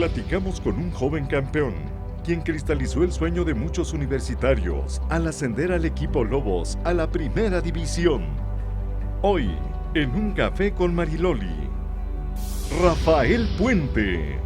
Platicamos con un joven campeón, quien cristalizó el sueño de muchos universitarios al ascender al equipo Lobos a la primera división. Hoy, en Un Café con Mariloli, Rafael Puente.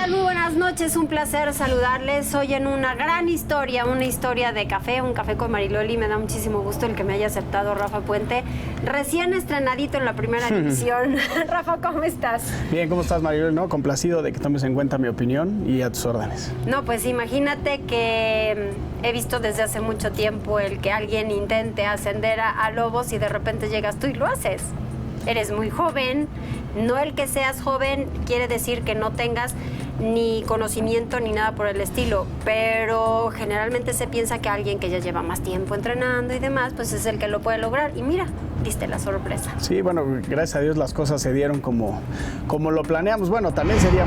Muy buenas noches, un placer saludarles hoy en una gran historia, una historia de café, Un Café con Mariloli. Me da muchísimo gusto el que me haya aceptado Rafa Puente, recién estrenadito en la primera división. Rafa, ¿cómo estás? Bien, ¿cómo estás, Mariloli? No, complacido de que tomes en cuenta mi opinión y a tus órdenes. No, pues imagínate que he visto desde hace mucho tiempo el que alguien intente ascender a Lobos y de repente llegas tú y lo haces. Eres muy joven, no el que seas joven quiere decir que no tengas ni conocimiento ni nada por el estilo, pero generalmente se piensa que alguien que ya lleva más tiempo entrenando y demás, pues es el que lo puede lograr. Y mira, diste la sorpresa. Sí, bueno, gracias a Dios las cosas se dieron como lo planeamos. Bueno, también sería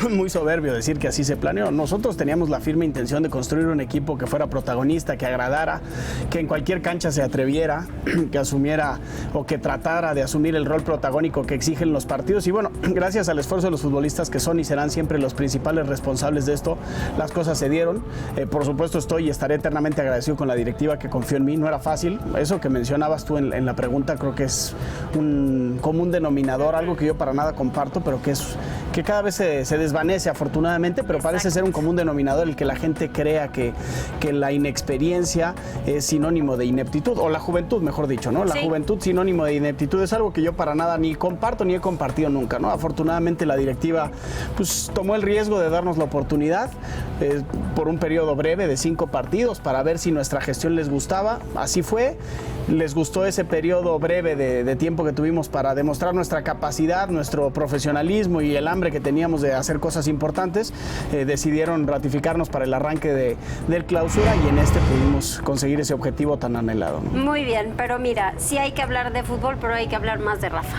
muy soberbio decir que así se planeó. Nosotros teníamos la firme intención de construir un equipo que fuera protagonista, que agradara, que en cualquier cancha se atreviera, que asumiera o que tratara de asumir el rol protagónico que exigen los partidos. Y bueno, gracias al esfuerzo de los futbolistas, que son y serán siempre los principales responsables de esto, las cosas se dieron. Por supuesto estoy y estaré eternamente agradecido con la directiva que confió en mí. No era fácil. Eso que mencionabas tú en la pregunta creo que es un común denominador, algo que yo para nada comparto, pero que cada vez se desvanece afortunadamente, pero parece ser un común denominador el que la gente crea que la inexperiencia es sinónimo de ineptitud, o la juventud, mejor dicho, ¿no? La juventud sinónimo de ineptitud es algo que yo para nada ni comparto ni he compartido nunca, ¿no? Afortunadamente la directiva pues tomó el riesgo de darnos la oportunidad por un periodo breve de 5 partidos para ver si nuestra gestión les gustaba. Así fue. Les gustó ese periodo breve de tiempo que tuvimos para demostrar nuestra capacidad, nuestro profesionalismo y el hambre que teníamos de hacer cosas importantes. Decidieron ratificarnos para el arranque del clausura y en pudimos conseguir ese objetivo tan anhelado, ¿no? Muy bien, pero mira, sí hay que hablar de fútbol, pero hay que hablar más de Rafa.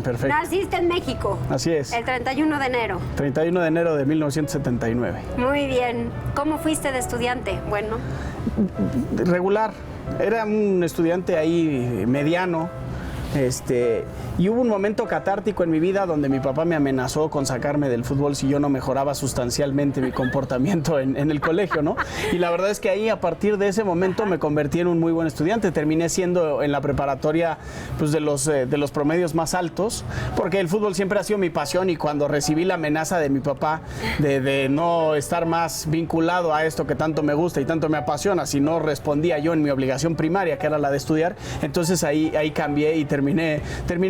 Perfecto. Naciste en México. Así es. El 31 de enero. 31 de enero de 1979. Muy bien. ¿Cómo fuiste de estudiante? Bueno. Regular. Era un estudiante ahí mediano, y hubo un momento catártico en mi vida donde mi papá me amenazó con sacarme del fútbol si yo no mejoraba sustancialmente mi comportamiento en el colegio, ¿no? Y la verdad es que ahí, a partir de ese momento, me convertí en un muy buen estudiante. Terminé siendo en la preparatoria pues de los promedios más altos, porque el fútbol siempre ha sido mi pasión, y cuando recibí la amenaza de mi papá de no estar más vinculado a esto que tanto me gusta y tanto me apasiona, si no respondía yo en mi obligación primaria, que era la de estudiar, entonces ahí cambié y terminé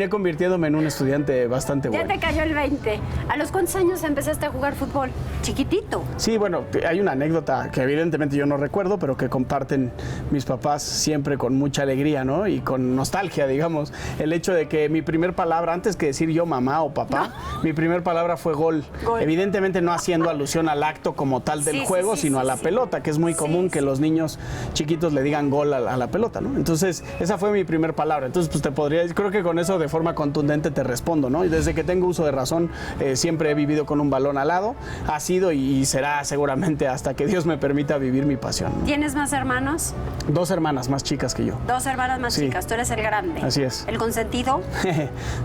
convirtiéndome en un estudiante bastante bueno. Ya te cayó el 20. ¿A los cuántos años empezaste a jugar fútbol? Chiquitito. Sí, bueno, hay una anécdota que evidentemente yo no recuerdo, pero que comparten mis papás siempre con mucha alegría, ¿no? Y con nostalgia, digamos. El hecho de que mi primer palabra, antes que decir yo mamá o papá, mi primer palabra fue gol. Evidentemente no haciendo alusión al acto como tal del juego, sino a la pelota, que es muy común que los niños chiquitos le digan gol a la pelota, ¿no? Entonces, esa fue mi primer palabra. Entonces, pues te podría decir, creo que con eso de forma contundente te respondo, ¿no? Y desde que tengo uso de razón, siempre he vivido con un balón al lado. Ha sido y será seguramente hasta que Dios me permita vivir mi pasión, ¿no? ¿Tienes más hermanos? 2 hermanas más chicas que yo. 2 hermanas más chicas, tú eres el grande. Así es. ¿El consentido?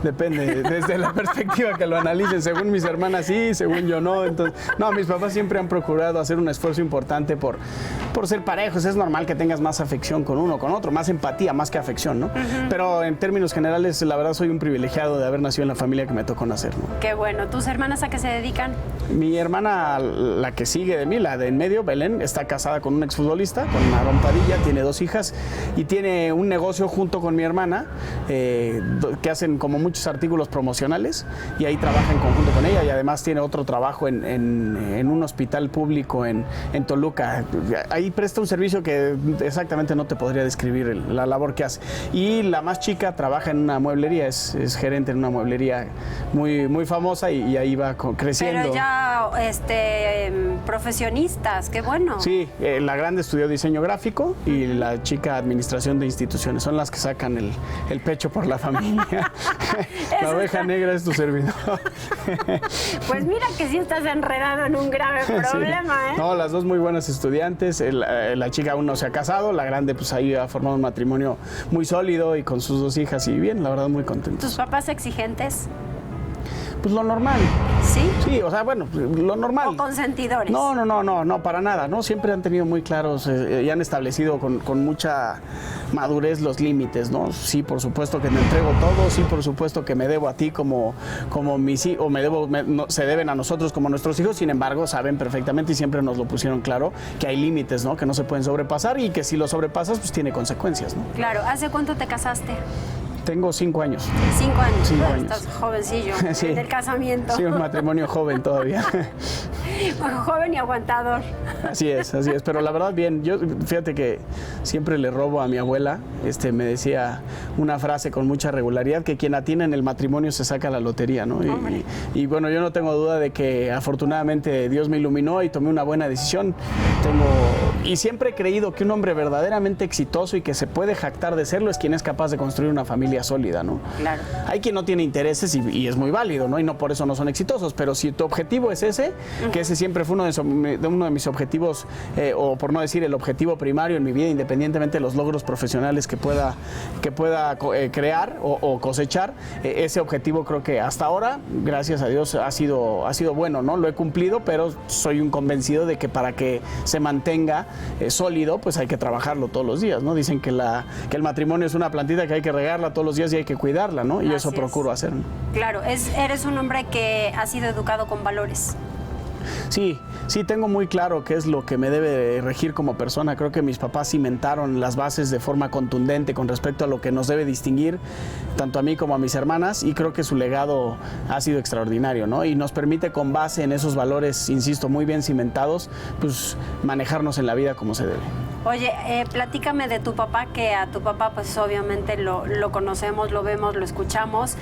Depende, desde la perspectiva que lo analicen. Según mis hermanas sí, según yo no. Entonces, no, mis papás siempre han procurado hacer un esfuerzo importante por ser parejos. Es normal que tengas más afección con uno, con otro, más empatía, más que afección, ¿no? Pero en términos generales, la verdad soy un privilegiado de haber nacido en la familia que me tocó nacer, ¿no? Qué bueno. ¿Tus hermanas a qué se dedican? Mi hermana, la que sigue de mí, la de en medio, Belén, está casada con un exfutbolista, con Aarón Padilla, tiene 2 hijas y tiene un negocio junto con mi hermana que hacen como muchos artículos promocionales, y ahí trabaja en conjunto con ella, y además tiene otro trabajo en un hospital público en Toluca. Ahí presta un servicio que exactamente no te podría describir la labor que hace. Y la más chica trabaja en una mueblería, es es gerente en una mueblería muy famosa y ahí va creciendo. Pero ya profesionistas, qué bueno. Sí, la grande estudió diseño gráfico y la chica administración de instituciones. Son las que sacan el pecho por la familia. La oveja negra es tu servidor. Pues mira que sí estás enredado en un grave problema, sí. No, las dos muy buenas estudiantes. La chica aún no se ha casado, la grande pues ahí ha formado un matrimonio muy sólido y con sus 2 hijas y bien, la verdad muy contento. ¿Tus papás exigentes? Pues lo normal. ¿Sí? Sí, o sea, bueno, lo normal. ¿O consentidores? No, para nada, ¿no? Siempre han tenido muy claros y han establecido con mucha madurez los límites, ¿no? Sí, por supuesto que me entrego todo, sí, por supuesto que me debo a ti como mis hijos, o se deben a nosotros como nuestros hijos, sin embargo, saben perfectamente y siempre nos lo pusieron claro que hay límites, ¿no? Que no se pueden sobrepasar y que si lo sobrepasas, pues tiene consecuencias, ¿no? Claro, ¿hace cuánto te casaste? Tengo 5 años. 5 años. 5 años. Estás jovencillo. Sí. Del casamiento. Sí, un matrimonio joven todavía. Joven y aguantador. Así es. Pero la verdad bien, yo fíjate que siempre le robo a mi abuela, me decía una frase con mucha regularidad, que quien atina en el matrimonio se saca la lotería, ¿no? Y bueno, yo no tengo duda de que afortunadamente Dios me iluminó y tomé una buena decisión. Y siempre he creído que un hombre verdaderamente exitoso y que se puede jactar de serlo es quien es capaz de construir una familia sólida, ¿no? Claro. Hay quien no tiene intereses y es muy válido, ¿no? Y no por eso no son exitosos, pero si tu objetivo es ese, que ese siempre fue uno de mis objetivos, o por no decir el objetivo primario en mi vida, independientemente de los logros profesionales que pueda crear o cosechar, ese objetivo creo que hasta ahora, gracias a Dios, ha sido bueno, ¿no? Lo he cumplido, pero soy un convencido de que para que se mantenga sólido, pues hay que trabajarlo todos los días, ¿no? Dicen que el matrimonio es una plantita que hay que regarla todos los días y hay que cuidarla, ¿no? Y Así eso es. procuro hacer, ¿no? Claro, eres un hombre que ha sido educado con valores. Sí, tengo muy claro qué es lo que me debe regir como persona. Creo que mis papás cimentaron las bases de forma contundente con respecto a lo que nos debe distinguir, tanto a mí como a mis hermanas, y creo que su legado ha sido extraordinario, ¿no? Y nos permite, con base en esos valores, insisto, muy bien cimentados, pues manejarnos en la vida como se debe. Oye, platícame de tu papá, que a tu papá pues obviamente lo conocemos, lo vemos, lo escuchamos,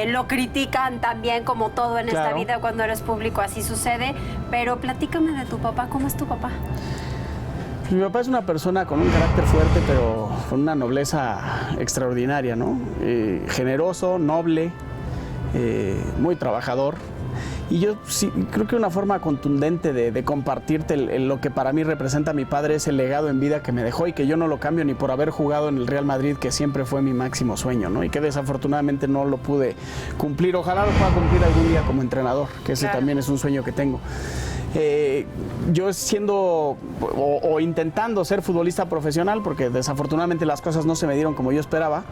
lo critican también como todo en esta vida, cuando eres público así sucede, pero platícame de tu papá, ¿cómo es tu papá? Mi papá es una persona con un carácter fuerte, pero con una nobleza extraordinaria, ¿no? Generoso, noble, muy trabajador. Y yo sí, creo que una forma contundente de compartirte lo que para mí representa a mi padre es el legado en vida que me dejó y que yo no lo cambio ni por haber jugado en el Real Madrid, que siempre fue mi máximo sueño, ¿no? Y que desafortunadamente no lo pude cumplir. Ojalá lo pueda cumplir algún día como entrenador, que ese también es un sueño que tengo. Yo siendo o intentando ser futbolista profesional, porque desafortunadamente las cosas no se me dieron como yo esperaba.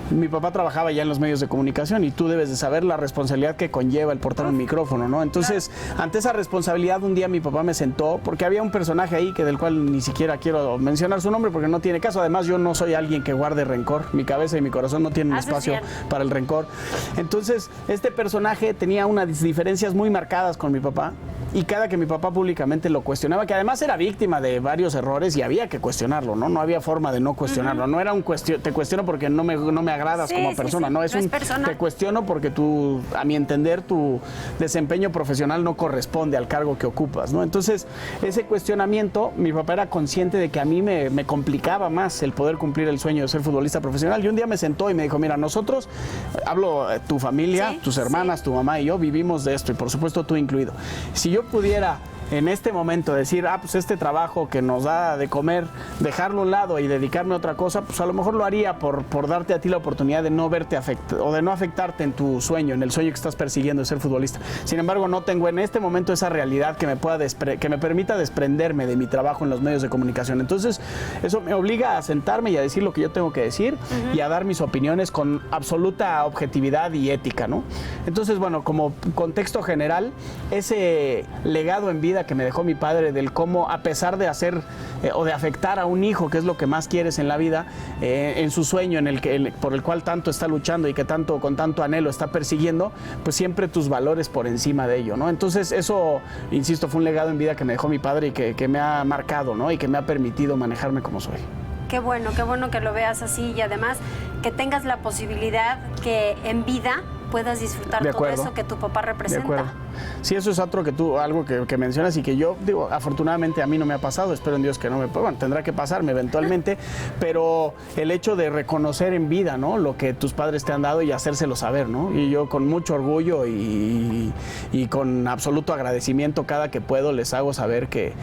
Mi papá trabajaba ya en los medios de comunicación y tú debes de saber la responsabilidad que conlleva el portar un micrófono, ¿no? Entonces, ante esa responsabilidad, un día mi papá me sentó, porque había un personaje ahí del cual ni siquiera quiero mencionar su nombre porque no tiene caso. Además, yo no soy alguien que guarde rencor. Mi cabeza y mi corazón no tienen espacio para el rencor. Entonces, este personaje tenía unas diferencias muy marcadas con mi papá. Y cada que mi papá públicamente lo cuestionaba, que además era víctima de varios errores y había que cuestionarlo, ¿no? No había forma de no cuestionarlo. No era te cuestiono porque no me agradas como persona, no es te cuestiono porque tú, a mi entender, tu desempeño profesional no corresponde al cargo que ocupas, ¿no? Entonces, ese cuestionamiento, mi papá era consciente de que a mí me complicaba más el poder cumplir el sueño de ser futbolista profesional. Y un día me sentó y me dijo, mira, nosotros, hablo tu familia, tus hermanas, tu mamá y yo vivimos de esto, y por supuesto tú incluido. Si yo pudiera en este momento decir, pues este trabajo que nos da de comer, dejarlo a un lado y dedicarme a otra cosa, pues a lo mejor lo haría por darte a ti la oportunidad de no verte o de no afectarte en tu sueño, en el sueño que estás persiguiendo de ser futbolista. Sin embargo, no tengo en este momento esa realidad que me permita desprenderme de mi trabajo en los medios de comunicación. Entonces, eso me obliga a sentarme y a decir lo que yo tengo que decir y a dar mis opiniones con absoluta objetividad y ética, ¿no? Entonces, bueno, como contexto general, ese legado en vida que me dejó mi padre, del cómo, a pesar de hacer o de afectar a un hijo, que es lo que más quieres en la vida, en su sueño por el cual tanto está luchando y que con tanto anhelo está persiguiendo, pues siempre tus valores por encima de ello, ¿no? Entonces eso, insisto, fue un legado en vida que me dejó mi padre y que me ha marcado, ¿no? Y que me ha permitido manejarme como soy. Qué bueno que lo veas así, y además que tengas la posibilidad que en vida puedas disfrutar todo eso que tu papá representa. De acuerdo. Sí, eso es algo que mencionas y que yo digo, afortunadamente a mí no me ha pasado, espero en Dios que no me, bueno, tendrá que pasarme eventualmente, pero el hecho de reconocer en vida, ¿no?, lo que tus padres te han dado y hacérselo saber, ¿no? Y yo con mucho orgullo y con absoluto agradecimiento cada que puedo les hago saber que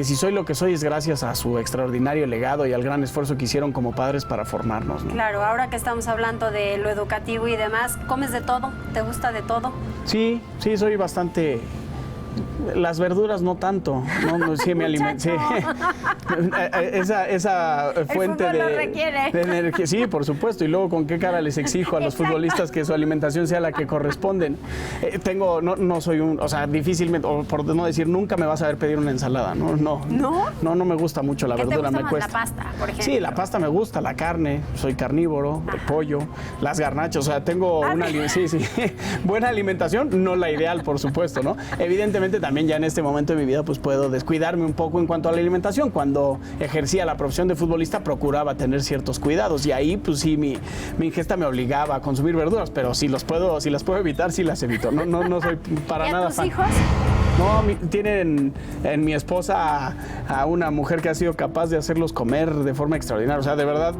si soy lo que soy es gracias a su extraordinario legado y al gran esfuerzo que hicieron como padres para formarnos, ¿no? Claro, ahora que estamos hablando de lo educativo y demás, ¿comes de todo? ¿Te gusta de todo? Sí, soy bastante... Las verduras no tanto, no sí me alimento. Sí. Esa fuente de energía, sí, por supuesto. Y luego con qué cara les exijo a los futbolistas que su alimentación sea la que corresponden. No soy o sea, difícilmente, o por no decir nunca me vas a ver pedir una ensalada, no me gusta mucho la verdura, ¿Te gusta me más cuesta. la pasta, por ejemplo? Sí, la pasta me gusta, la carne, soy carnívoro, el pollo, las garnachas, o sea, tengo buena alimentación, no la ideal, por supuesto, ¿no? Evidentemente también ya en este momento de mi vida pues puedo descuidarme un poco en cuanto a la alimentación. Cuando ejercía la profesión de futbolista procuraba tener ciertos cuidados y ahí pues sí mi ingesta me obligaba a consumir verduras, pero si las puedo evitar, sí las evito. No soy para nada fan. ¿Y a tus hijos? No, tienen en mi esposa a una mujer que ha sido capaz de hacerlos comer de forma extraordinaria. O sea, de verdad,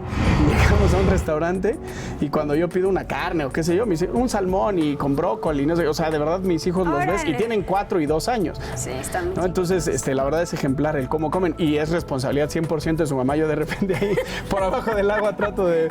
llegamos a un restaurante y cuando yo pido una carne o qué sé yo, me dice un salmón y con brócoli, no sé, o sea, de verdad mis hijos los ves y tienen 4 y 2 años. Sí, están... ¿no? Entonces, la verdad es ejemplar el cómo comen y es responsabilidad 100% de su mamá. Yo de repente ahí por abajo del agua trato de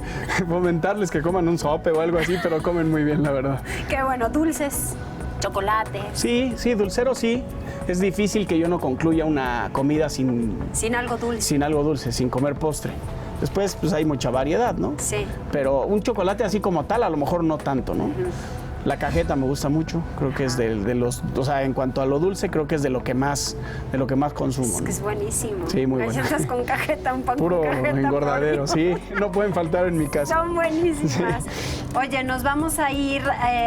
fomentarles que coman un sope o algo así, pero comen muy bien, la verdad. Qué bueno, dulces. Chocolate. Sí, dulcero sí. Es difícil que yo no concluya una comida sin algo dulce. Sin algo dulce, sin comer postre. Después, pues hay mucha variedad, ¿no? Sí. Pero un chocolate así como tal, a lo mejor no tanto, ¿no? La cajeta me gusta mucho, creo que es de los, o sea, en cuanto a lo dulce, creo que es de lo que más consumo. Es que es buenísimo. Sí, muy bueno. Galletas con cajeta, un pan puro con cajeta. Engordadero, sí, no pueden faltar en mi casa. Son buenísimas. Sí. Oye, nos vamos a ir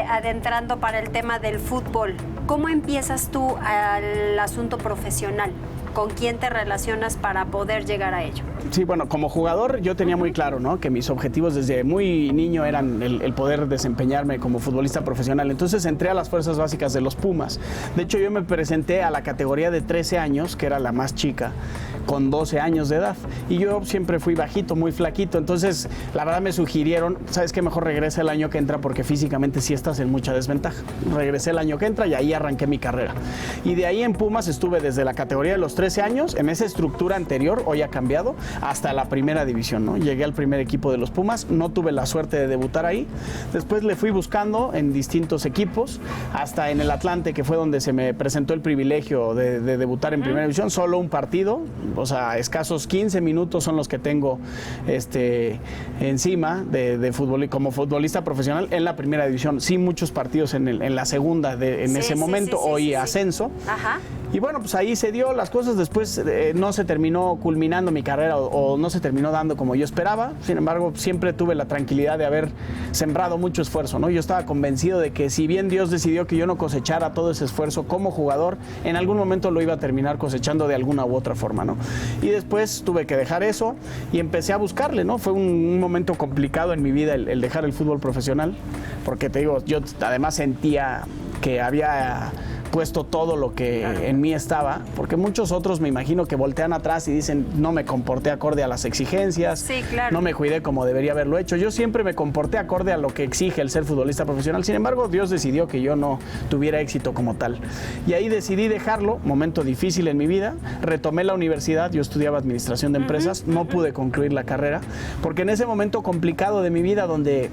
adentrando para el tema del fútbol. ¿Cómo empiezas tú al asunto profesional? ¿Con quién te relacionas para poder llegar a ello? Sí, bueno, como jugador yo tenía muy claro, ¿no?, que mis objetivos desde muy niño eran el poder desempeñarme como futbolista profesional. Entonces entré a las fuerzas básicas de los Pumas. De hecho, yo me presenté a la categoría de 13 años, que era la más chica, con 12 años de edad. Y yo siempre fui bajito, muy flaquito. Entonces, la verdad me sugirieron, ¿sabes qué? Mejor regresa el año que entra porque físicamente sí estás en mucha desventaja. Regresé el año que entra y ahí arranqué mi carrera. Y de ahí en Pumas estuve desde la categoría de los 13 años, en esa estructura anterior, hoy ha cambiado, hasta la primera división, ¿no? Llegué al primer equipo de los Pumas, no tuve la suerte de debutar ahí. Después le fui buscando en distintos equipos, hasta en el Atlante, que fue donde se me presentó el privilegio de debutar en primera división, solo un partido, o sea, escasos 15 minutos son los que tengo encima de fútbol, como futbolista profesional en la primera división. Sí, muchos partidos en la segunda en ese momento, hoy ascenso. Ajá. Y bueno, pues ahí se dio las cosas, después no se terminó culminando mi carrera o no se terminó dando como yo esperaba. Sin embargo, siempre tuve la tranquilidad de haber sembrado mucho esfuerzo, ¿no? Yo estaba convencido de que si bien Dios decidió que yo no cosechara todo ese esfuerzo como jugador, en algún momento lo iba a terminar cosechando de alguna u otra forma, ¿no? Y después tuve que dejar eso y empecé a buscarle, ¿no? Fue un momento complicado en mi vida el dejar el fútbol profesional, porque te digo, yo además sentía que había puesto todo lo que en mí estaba, porque muchos otros me imagino que voltean atrás y dicen no me comporté acorde a las exigencias, sí, claro, no me cuidé como debería haberlo hecho. Yo siempre me comporté acorde a lo que exige el ser futbolista profesional. Sin embargo, Dios decidió que yo no tuviera éxito como tal. Y ahí decidí dejarlo, momento difícil en mi vida. Retomé la universidad, yo estudiaba administración de empresas, no pude concluir la carrera, porque en ese momento complicado de mi vida donde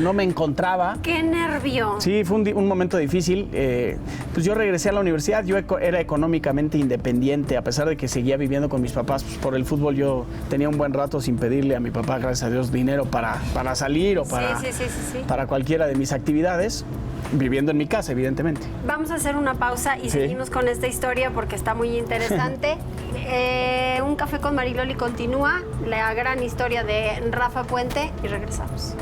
no me encontraba. ¡Qué nervio! Sí, fue un momento difícil. Pues yo regresé a la universidad, yo era económicamente independiente, a pesar de que seguía viviendo con mis papás. Pues por el fútbol yo tenía un buen rato sin pedirle a mi papá, gracias a Dios, dinero para salir o para cualquiera de mis actividades, viviendo en mi casa, evidentemente. Vamos a hacer una pausa y seguimos con esta historia porque está muy interesante. Un café con Mariloli continúa, la gran historia de Rafa Puente, y regresamos.